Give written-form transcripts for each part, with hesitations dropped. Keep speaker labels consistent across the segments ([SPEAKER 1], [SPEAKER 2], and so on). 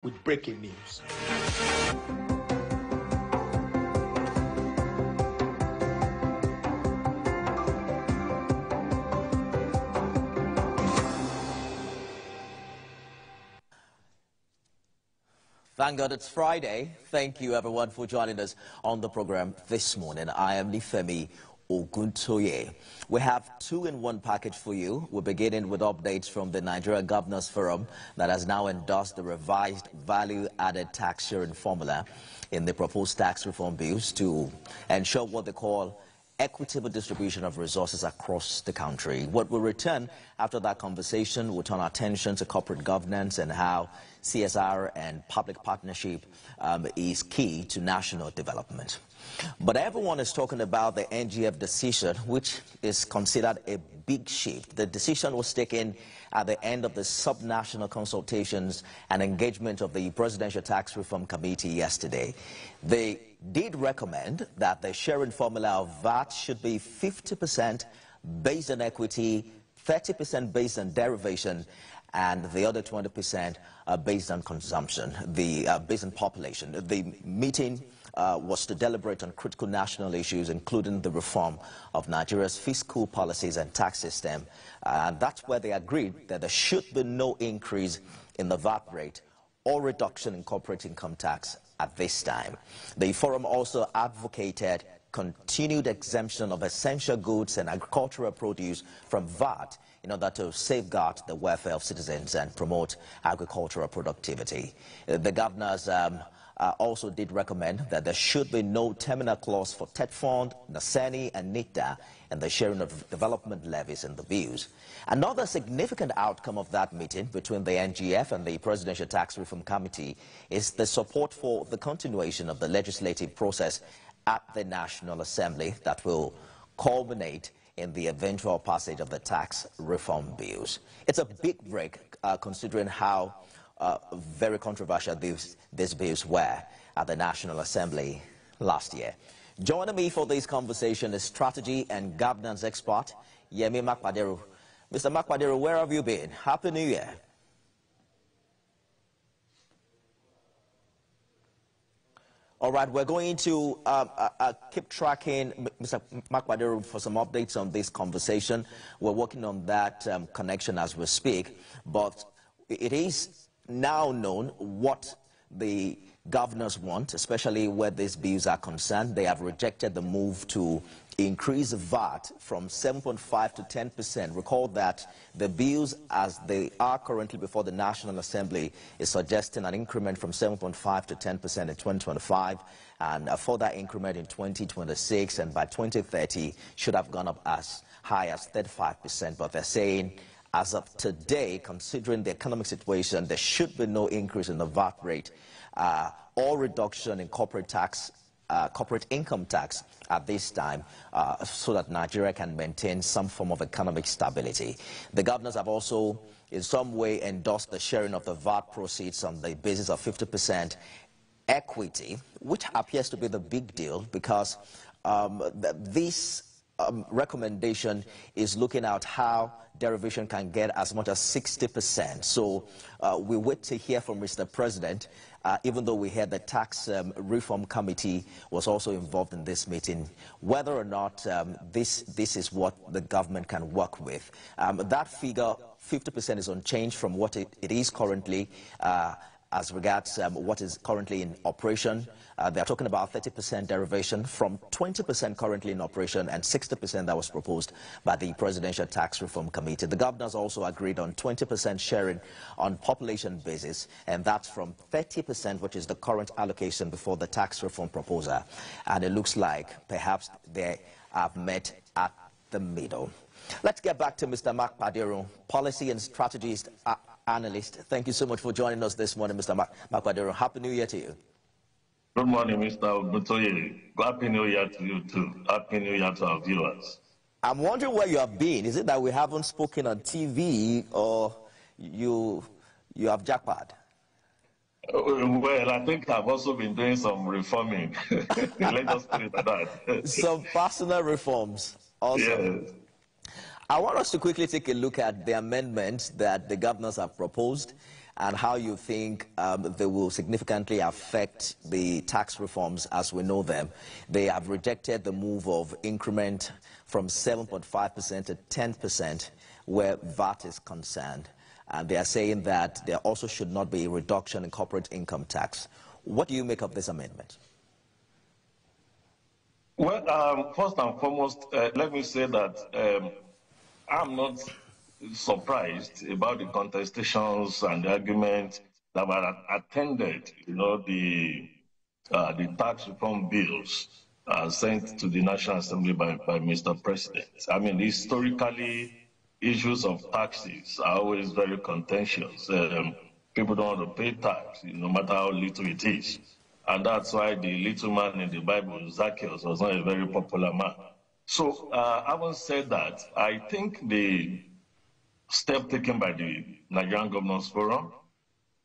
[SPEAKER 1] with breaking news.
[SPEAKER 2] Thank God it's Friday. Thank you everyone for joining us on the program this morning. I am Nifemi Oguntoye. We have two-in-one package for you. We're beginning with updates from the Nigeria Governors Forum that has now endorsed the revised value-added tax sharing formula in the proposed tax reform bills to ensure what they call equitable distribution of resources across the country. What will return after that conversation will turn our attention to corporate governance and how CSR and public partnership is key to national development. But everyone is talking about the NGF decision, which is considered a big shift. The decision was taken at the end of the sub-national consultations and engagement of the Presidential Tax Reform Committee yesterday. They did recommend that the sharing formula of VAT should be 50% based on equity, 30% based on derivation, and the other 20% based on consumption, based on population. The meeting was to deliberate on critical national issues, including the reform of Nigeria's fiscal policies and tax system. And that's where they agreed that there should be no increase in the VAT rate or reduction in corporate income tax at this time. The forum also advocated continued exemption of essential goods and agricultural produce from VAT in order to safeguard the welfare of citizens and promote agricultural productivity. The governors also did recommend that there should be no terminal clause for TETFund, NASENI and NICTA and the sharing of development levies in the bills. Another significant outcome of that meeting between the NGF and the Presidential Tax Reform Committee is the support for the continuation of the legislative process at the National Assembly that will culminate in the eventual passage of the tax reform bills. It's a big break considering how very controversial these bills were at the National Assembly last year. Joining me for this conversation is strategy and governance expert Yemi Mapaderun. Mr. Mapaderun, where have you been? Happy New Year. All right, we're going to keep tracking Mr. Mapaderun for some updates on this conversation. We're working on that connection as we speak, but it is now known what the governors want, especially where these bills are concerned. They have rejected the move to increase VAT from 7.5 to 10%. Recall that the bills as they are currently before the National Assembly is suggesting an increment from 7.5 to 10% in 2025 and a further increment in 2026, and by 2030 should have gone up as high as 35%. But they're saying as of today, considering the economic situation, there should be no increase in the VAT rate or reduction in corporate income tax at this time, so that Nigeria can maintain some form of economic stability. The governors have also in some way endorsed the sharing of the VAT proceeds on the basis of 50% equity, which appears to be the big deal because this recommendation is looking at how derivation can get as much as 60%. So we wait to hear from Mr. President, even though we heard the Tax Reform Committee was also involved in this meeting, whether or not this is what the government can work with. That figure, 50%, is unchanged from what it is currently. As regards what is currently in operation, they're talking about 30% derivation from 20% currently in operation and 60% that was proposed by the Presidential Tax Reform Committee. The governors also agreed on 20% sharing on population basis, and that's from 30%, which is the current allocation before the tax reform proposal. And it looks like perhaps they have met at the middle. Let's get back to Mr. Mapaderun, policy and strategist analyst. Thank you so much for joining us this morning, Mr. Mapaderun. Happy New Year to you.
[SPEAKER 3] Good morning, Mr. Oguntoye. Happy New Year to you too. Happy New Year to our viewers.
[SPEAKER 2] I'm wondering where you have been. Is it that we haven't spoken on TV, or you have jackpot?
[SPEAKER 3] Well, I think I've also been doing some reforming. Let us put it like that.
[SPEAKER 2] Some personal reforms also.
[SPEAKER 3] Yes.
[SPEAKER 2] I want us to quickly take a look at the amendments that the governors have proposed and how you think they will significantly affect the tax reforms as we know them. They have rejected the move of increment from 7.5% to 10% where VAT is concerned. And they are saying that there also should not be a reduction in corporate income tax. What do you make of this amendment?
[SPEAKER 3] Well, first and foremost, let me say that I'm not surprised about the contestations and the arguments that were attended, the tax reform bills sent to the National Assembly by Mr. President. I mean, historically, issues of taxes are always very contentious. People don't want to pay tax, no matter how little it is. And that's why the little man in the Bible, Zacchaeus, was not a very popular man. So, having said that, I think the step taken by the Nigerian Governors Forum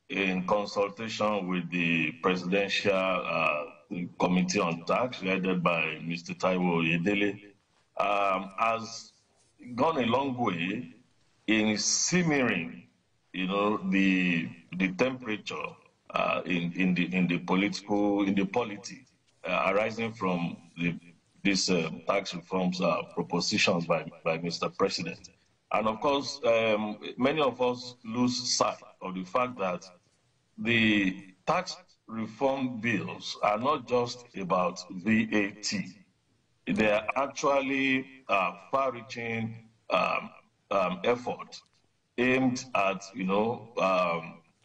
[SPEAKER 3] in consultation with the Presidential Committee on Tax, headed by Mr. Taiwo Oyedele, has gone a long way in simmering, the temperature in the polity arising from these tax reforms propositions by Mr. President. And of course, many of us lose sight of the fact that the tax reform bills are not just about VAT. They are actually far-reaching effort aimed at,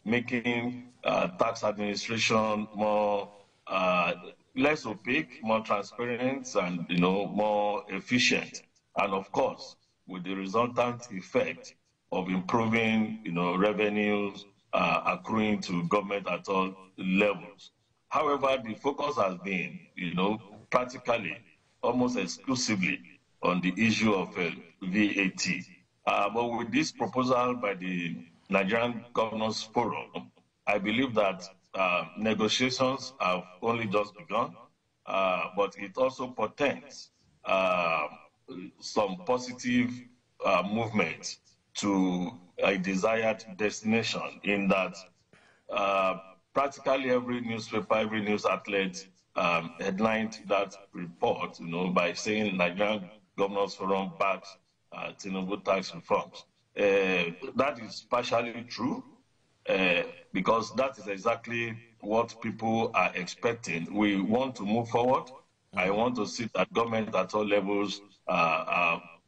[SPEAKER 3] making tax administration more less opaque, more transparent, and more efficient. And of course, with the resultant effect of improving, revenues accruing to government at all levels. However, the focus has been, practically almost exclusively on the issue of VAT. But with this proposal by the Nigerian Governors Forum, I believe that negotiations have only just begun, but it also portends some positive movement to a desired destination, in that practically every newspaper, every news outlet headlined that report, by saying Nigerian Governors Forum backs Tinubu tax reforms. That is partially true, because that is exactly what people are expecting. We want to move forward. I want to see that government at all levels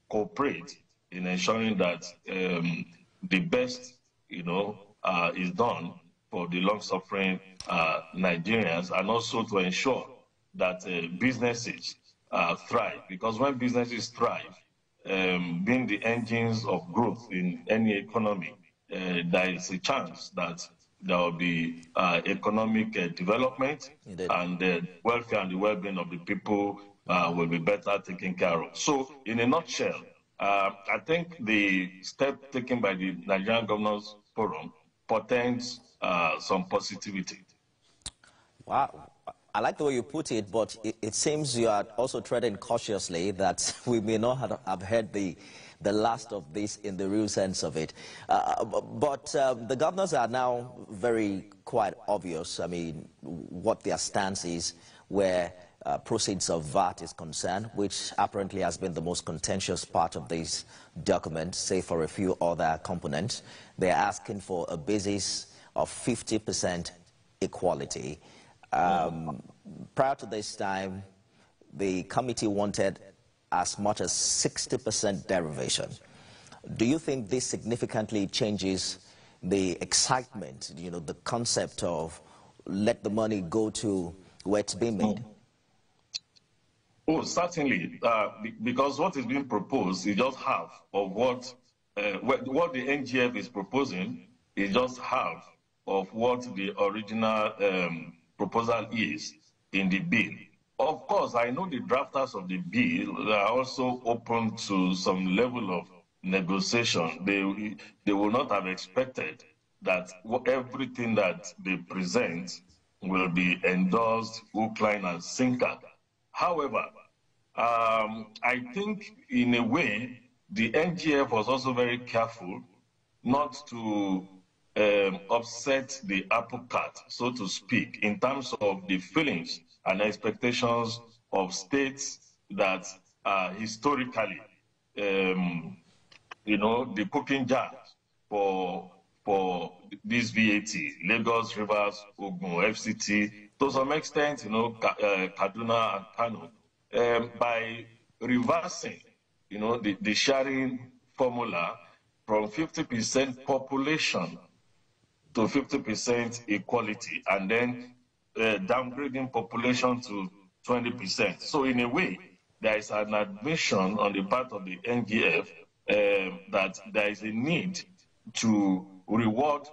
[SPEAKER 3] cooperate in ensuring that the best, is done for the long-suffering Nigerians, and also to ensure that businesses thrive. Because when businesses thrive, being the engines of growth in any economy, there is a chance that there will be economic development. Indeed. And the welfare and the well-being of the people will be better taken care of. So, in a nutshell, I think the step taken by the Nigerian Governors Forum portends some positivity.
[SPEAKER 2] Wow. I like the way you put it, but it seems you are also treading cautiously that we may not have heard the last of this in the real sense of it. But the governors are now very quite obvious, what their stance is where proceeds of VAT is concerned, which apparently has been the most contentious part of this document, say for a few other components. They're asking for a basis of 50% equality. Prior to this time, the committee wanted as much as 60% derivation. Do you think this significantly changes the excitement, the concept of let the money go to where it's being made?
[SPEAKER 3] Oh, certainly, because what is being proposed is just half of what the NGF is proposing is just half of what the original proposal is in the bill. Of course, I know the drafters of the bill are also open to some level of negotiation. They will not have expected that everything that they present will be endorsed hook, line, and sinker. However, I think in a way, the NGF was also very careful not to upset the apple cart, so to speak, in terms of the feelings and expectations of states that are historically, the cooking jars for this VAT, Lagos, Rivers, Ogun, FCT, to some extent, Kaduna and Kano, by reversing, the sharing formula from 50% population to 50% equality, and then downgrading population to 20%. So in a way, there is an admission on the part of the NGF that there is a need to reward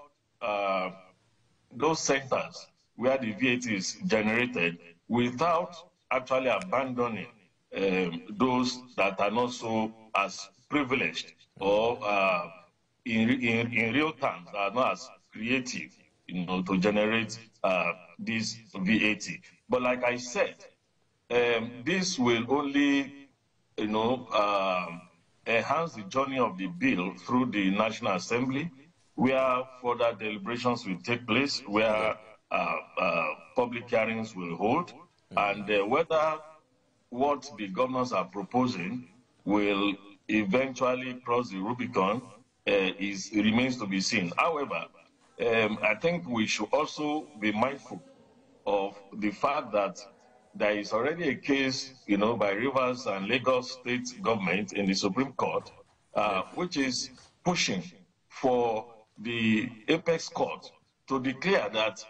[SPEAKER 3] those sectors where the VAT is generated without actually abandoning those that are not so as privileged or in real terms are not as creative, to generate this VAT. But like I said, this will only, enhance the journey of the bill through the National Assembly, where further deliberations will take place, where public hearings will hold, and whether what the governors are proposing will eventually cross the Rubicon remains to be seen. However, I think we should also be mindful of the fact that there is already a case, by Rivers and Lagos state government in the Supreme Court, which is pushing for the apex court to declare that,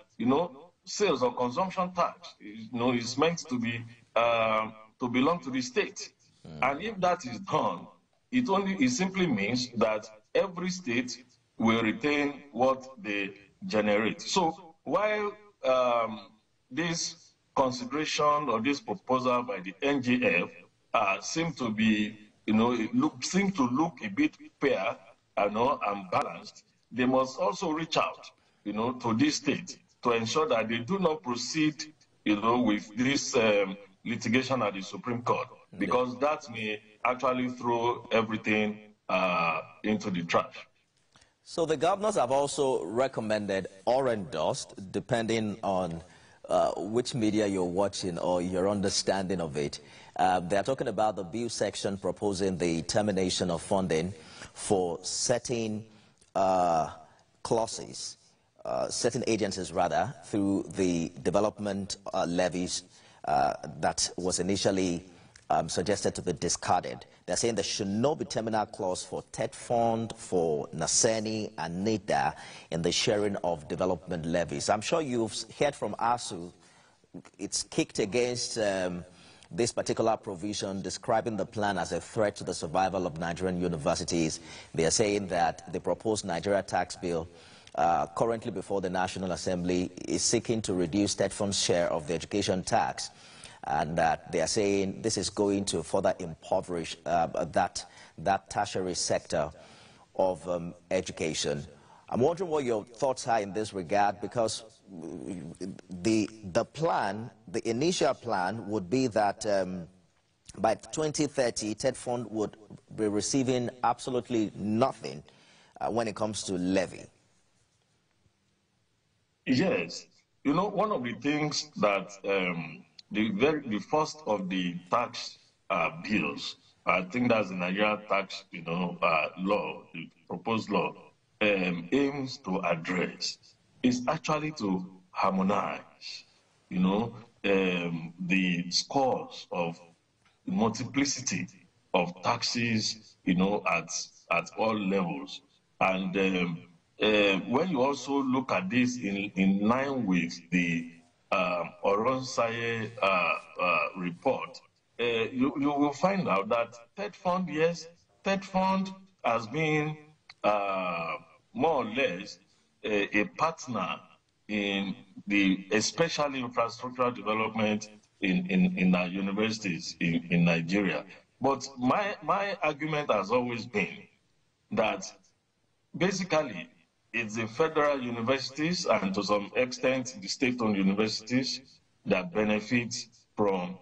[SPEAKER 3] sales or consumption tax, is meant to be to belong to the state. And if that is done, it simply means that every state will retain what they generate. So while this consideration or this proposal by the NGF seem to be, seem to look a bit fair, and balanced, they must also reach out, to this state to ensure that they do not proceed, with this litigation at the Supreme Court, because that may actually throw everything into the trash.
[SPEAKER 2] So the governors have also recommended or endorsed, depending on which media you're watching or your understanding of it. They're talking about the bill section proposing the termination of funding for certain clauses, certain agencies rather, through the development levies that was initially suggested to be discarded. They're saying there should not be terminal clause for TED Fund, for Naseni and NIDA in the sharing of development levies. I'm sure you've heard from ASU. It's kicked against this particular provision, describing the plan as a threat to the survival of Nigerian universities. They are saying that the proposed Nigeria tax bill currently before the National Assembly is seeking to reduce TED Fund's share of the education tax, and that they are saying this is going to further impoverish that tertiary sector of education. I'm wondering what your thoughts are in this regard, because the initial plan would be that by 2030, TED Fund would be receiving absolutely nothing when it comes to levy.
[SPEAKER 3] Yes. One of the things that the first of the tax bills, I think that's the Nigerian tax, law, the proposed law, aims to address is actually to harmonize, the scores of multiplicity of taxes, at all levels. And when you also look at this in line with the Oronsaye report, you will find out that TED Fund, yes, TED Fund has been more or less a partner in the especially infrastructural development in our universities in Nigeria. But my argument has always been that basically it's the federal universities and to some extent the state-owned universities that benefit from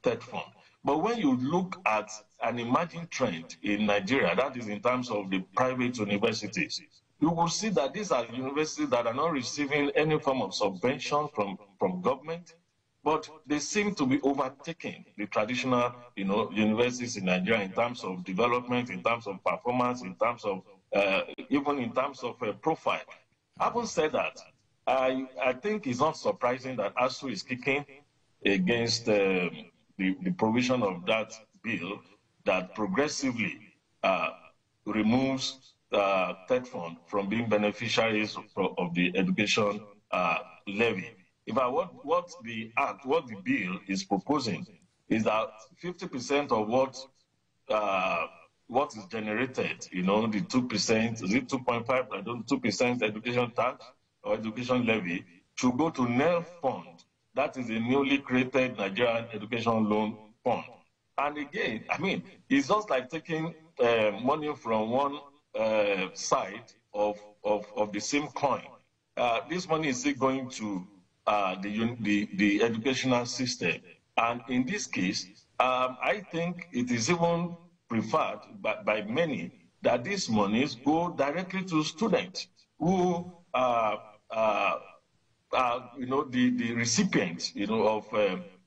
[SPEAKER 3] TED Fund. But when you look at an emerging trend in Nigeria, that is in terms of the private universities, you will see that these are universities that are not receiving any form of subvention from government, but they seem to be overtaking the traditional, universities in Nigeria in terms of development, in terms of performance, in terms of even in terms of profile. Having said that, I think it's not surprising that ASU is kicking against the provision of that bill that progressively removes third fund from being beneficiaries of the education levy. In fact, what the bill is proposing is that 50% of what is generated, the 2%, is it 2.5? I don't know, 2% education tax or education levy should go to NEL fund. That is a newly created Nigerian Education Loan Fund. And again, I mean, it's just like taking money from one side of the same coin. This money is still going to the educational system. And in this case, I think it is even preferred by many that these monies go directly to students who the recipients,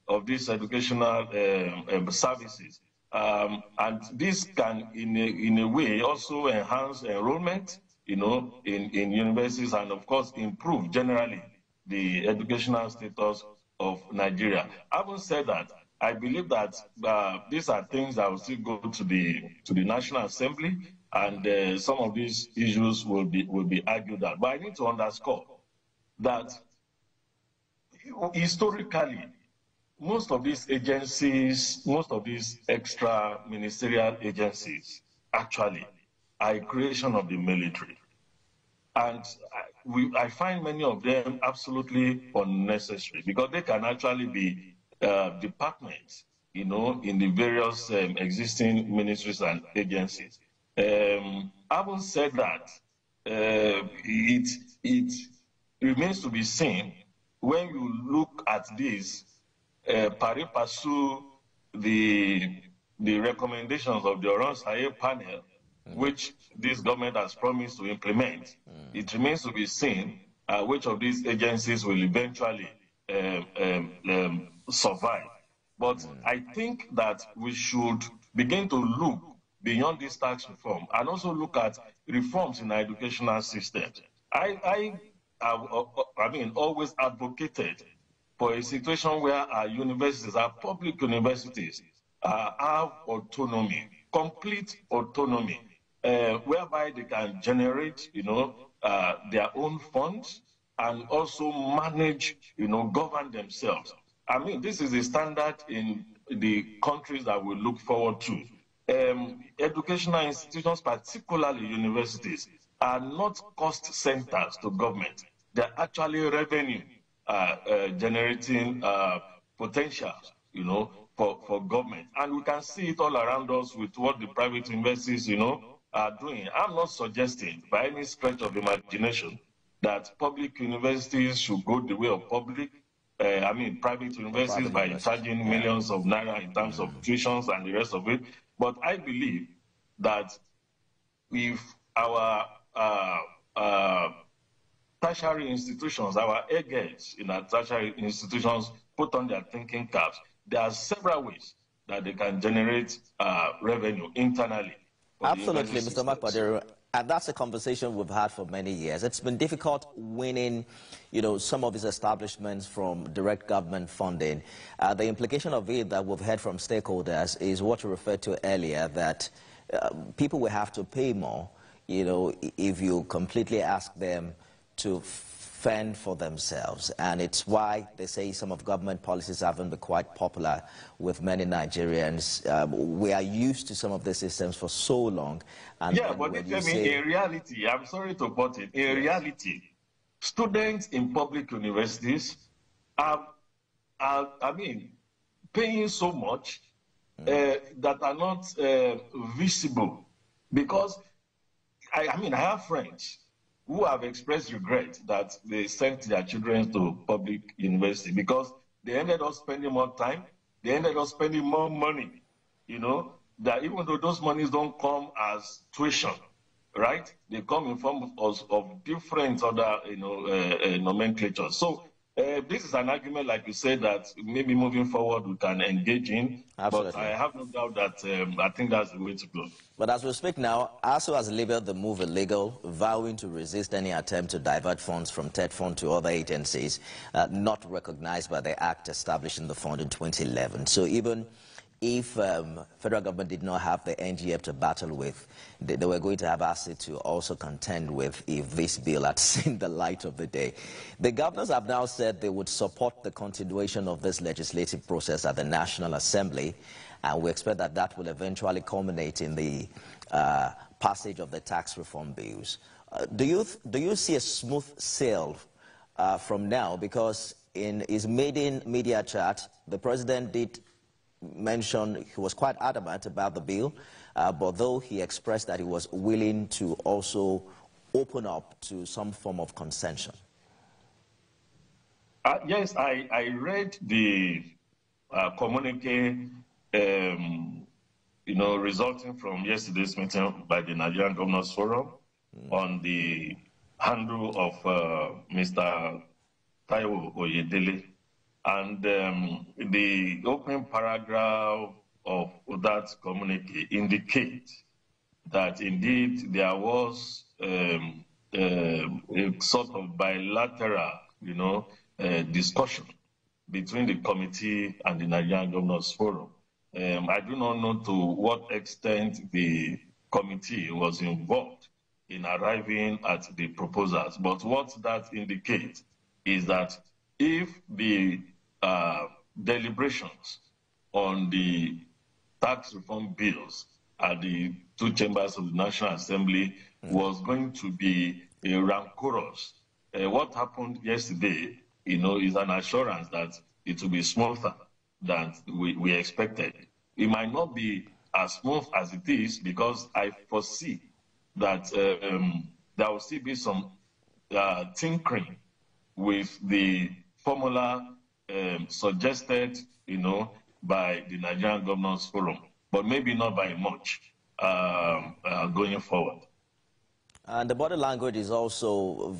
[SPEAKER 3] of these educational services. And this can, in a way, also enhance enrollment, in universities, and of course improve generally the educational status of Nigeria. Having said that, I believe that these are things that will still go to the National Assembly, and some of these issues will be argued at. But I need to underscore that historically, most of these agencies, most of these extra ministerial agencies, actually are a creation of the military. And I find many of them absolutely unnecessary, because they can actually be departments, in the various existing ministries and agencies. Having said that, it remains to be seen when you look at this pari passu the recommendations of the Oron Saye panel, which this government has promised to implement. It remains to be seen which of these agencies will eventually survive. But I think that we should begin to look beyond this tax reform and also look at reforms in our educational system. I mean, always advocated for a situation where our universities, our public universities, have autonomy, complete autonomy, whereby they can generate, their own funds and also manage, govern themselves. I mean, this is a standard in the countries that we look forward to. Educational institutions, particularly universities, are not cost centers to government. They're actually revenue generating potentials, for government. And we can see it all around us with what the private universities, are doing. I'm not suggesting by any stretch of imagination that public universities should go the way of private universities by charging millions of naira in terms of tuitions and the rest of it. But I believe that if our tertiary institutions, our eggheads in our tertiary institutions put on their thinking caps, there are several ways that they can generate revenue internally.
[SPEAKER 2] Absolutely, Mr. Mapaderun. And that's a conversation we've had for many years. It's been difficult winning, some of these establishments from direct government funding. The implication of it that we've heard from stakeholders is what you referred to earlier, that people will have to pay more, if you completely ask them to fend for themselves. And it's why they say some of government policies haven't been quite popular with many Nigerians. We are used to some of the systems for so long. And
[SPEAKER 3] yeah, but in reality, I'm sorry to put it, in reality, students in public universities are paying so much that are not visible. Because, I have friends who have expressed regret that they sent their children to public university because they ended up spending more time, they ended up spending more money, that even though those monies don't come as tuition, right? They come in form of different other, nomenclatures. So this is an argument, like you said, that maybe moving forward we can engage in. But I
[SPEAKER 2] Absolutely.
[SPEAKER 3] have no doubt that I think that's the way to go.
[SPEAKER 2] But as we speak now, ASU has labeled the move illegal, vowing to resist any attempt to divert funds from TED Fund to other agencies not recognized by the act establishing the fund in 2011. So even if federal government did not have the NGF to battle with, they were going to have ASU to also contend with if this bill had seen the light of the day. The governors have now said they would support the continuation of this legislative process at the National Assembly, and we expect that that will eventually culminate in the passage of the tax reform bills. Do you see a smooth sail from now? Because in his maiden media chat, the president did mention he was quite adamant about the bill, but though he expressed that he was willing to also open up to some form of concession.
[SPEAKER 3] Yes, I read the communique, resulting from yesterday's meeting by the Nigerian Governors Forum on the handle of Mr. Taiwo Oyedele. And the opening paragraph of that communique indicates that indeed there was a sort of bilateral, discussion between the committee and the Nigerian Governors Forum. I do not know to what extent the committee was involved in arriving at the proposals, but what that indicates is that if the deliberations on the tax reform bills at the two chambers of the National Assembly was going to be rancorous, what happened yesterday, is an assurance that it will be smoother than we expected. It might not be as smooth as it is because I foresee that there will still be some tinkering with the formula suggested, by the Nigerian Governors Forum, but maybe not by much going forward.
[SPEAKER 2] And the body language is also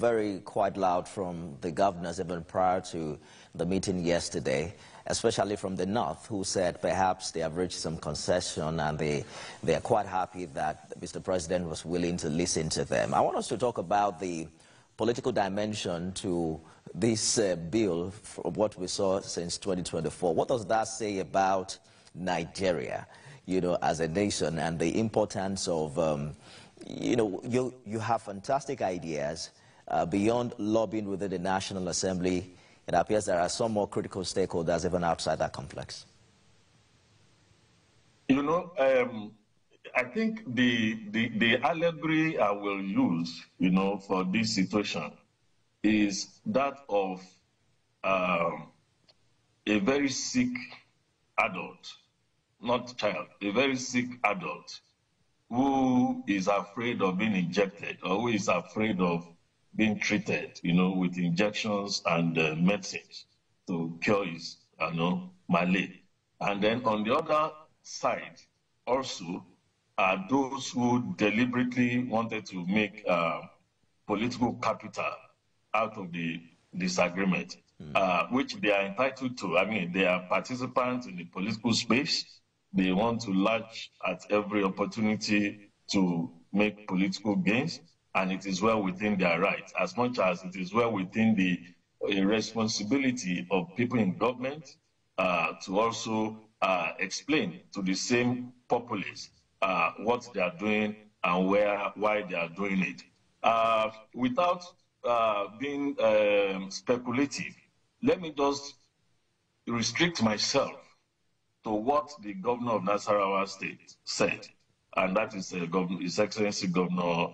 [SPEAKER 2] quite loud from the governors even prior to the meeting yesterday, especially from the North, who said perhaps they have reached some concession and they are quite happy that Mr. President was willing to listen to them. I want us to talk about the political dimension to this bill, from what we saw since 2024. What does that say about Nigeria, as a nation, and the importance of, you have fantastic ideas beyond lobbying within the National Assembly. It appears there are some more critical stakeholders even outside that complex.
[SPEAKER 3] I think the allegory I will use, for this situation is that of a very sick adult, not child, a very sick adult who is afraid of being injected or who is afraid of being treated, with injections and medicines to cure his, malady. And then on the other side, also, are those who deliberately wanted to make political capital out of the disagreement, which they are entitled to. I mean, they are participants in the political space. They want to latch at every opportunity to make political gains, and it is well within their rights, as much as it is well within the responsibility of people in government to also explain to the same populace what they are doing and why they are doing it. Without being speculative, let me just restrict myself to what the governor of Nasarawa State said, and that is His Excellency Governor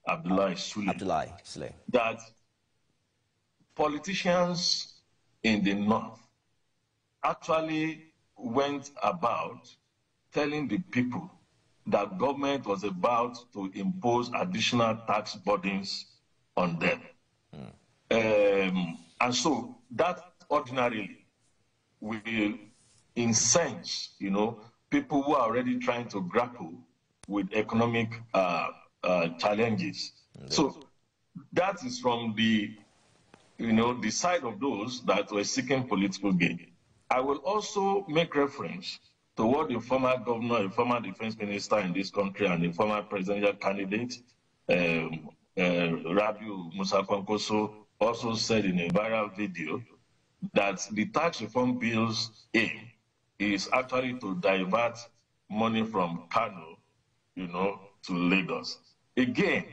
[SPEAKER 3] Abdullahi Sule, that politicians in the North actually went about telling the people that government was about to impose additional tax burdens on them. And so that ordinarily will incense, people who are already trying to grapple with economic challenges.
[SPEAKER 2] Indeed.
[SPEAKER 3] So that is from the the side of those that were seeking political gain. I will also make reference to what the former governor, a former defense minister in this country, and the former presidential candidate, Rabiu Musa Kwankwaso, also said in a viral video that the tax reform bill's aim is actually to divert money from Kano, to Lagos. Again,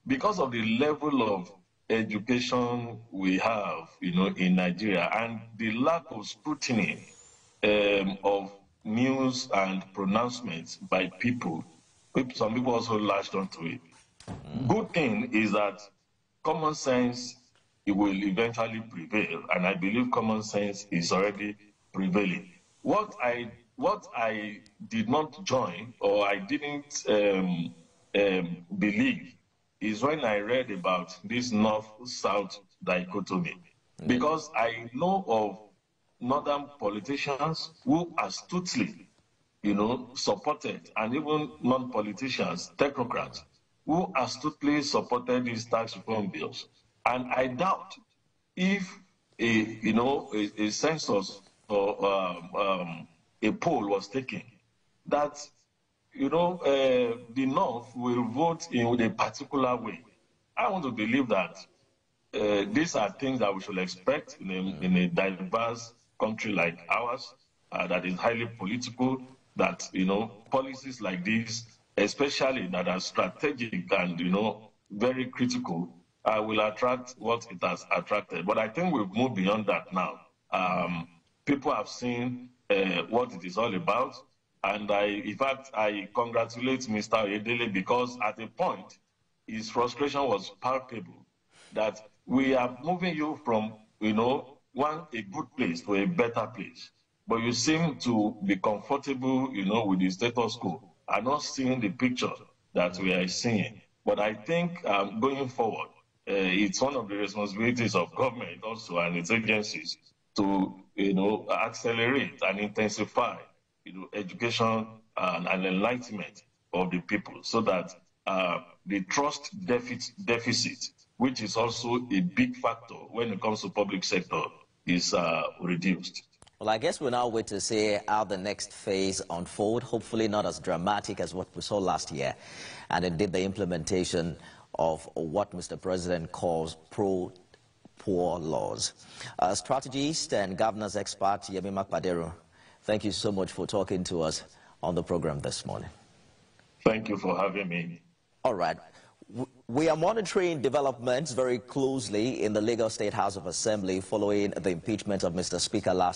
[SPEAKER 3] because of the level of education we have, in Nigeria, and the lack of scrutiny of news and pronouncements by people, some people also latched onto it. Good thing is that common sense will eventually prevail, and I believe common sense is already prevailing. What I did not join, or I didn't believe, is when I read about this north-south dichotomy, because I know of northern politicians who astutely, supported, and even non-politicians, technocrats, who astutely supported these tax reform bills. And I doubt if a census or a poll was taken, that the North will vote in a particular way. I want to believe that these are things that we should expect in a diverse country like ours, that is highly political, that, policies like these, especially that are strategic and, very critical, will attract what it has attracted. But I think we've moved beyond that now. People have seen what it is all about. And in fact, I congratulate Mr. Oyedele, because at a point, his frustration was palpable, that we are moving you from, a good place to a better place. But you seem to be comfortable, with the status quo, and not seeing the picture that we are seeing. But I think going forward, it's one of the responsibilities of government also and its agencies to, accelerate and intensify, education and enlightenment of the people, so that the trust deficit, which is also a big factor when it comes to public sector, is reduced.
[SPEAKER 2] Well, I guess we'll now wait to see how the next phase unfold, hopefully not as dramatic as what we saw last year, and indeed the implementation of what Mr. President calls pro-poor laws. Strategist and governance expert Yemi Mapaderun, thank you so much for talking to us on the program this morning.
[SPEAKER 3] Thank you for having me.
[SPEAKER 2] All right. We are monitoring developments very closely in the Lagos State House of Assembly following the impeachment of Mr. Speaker last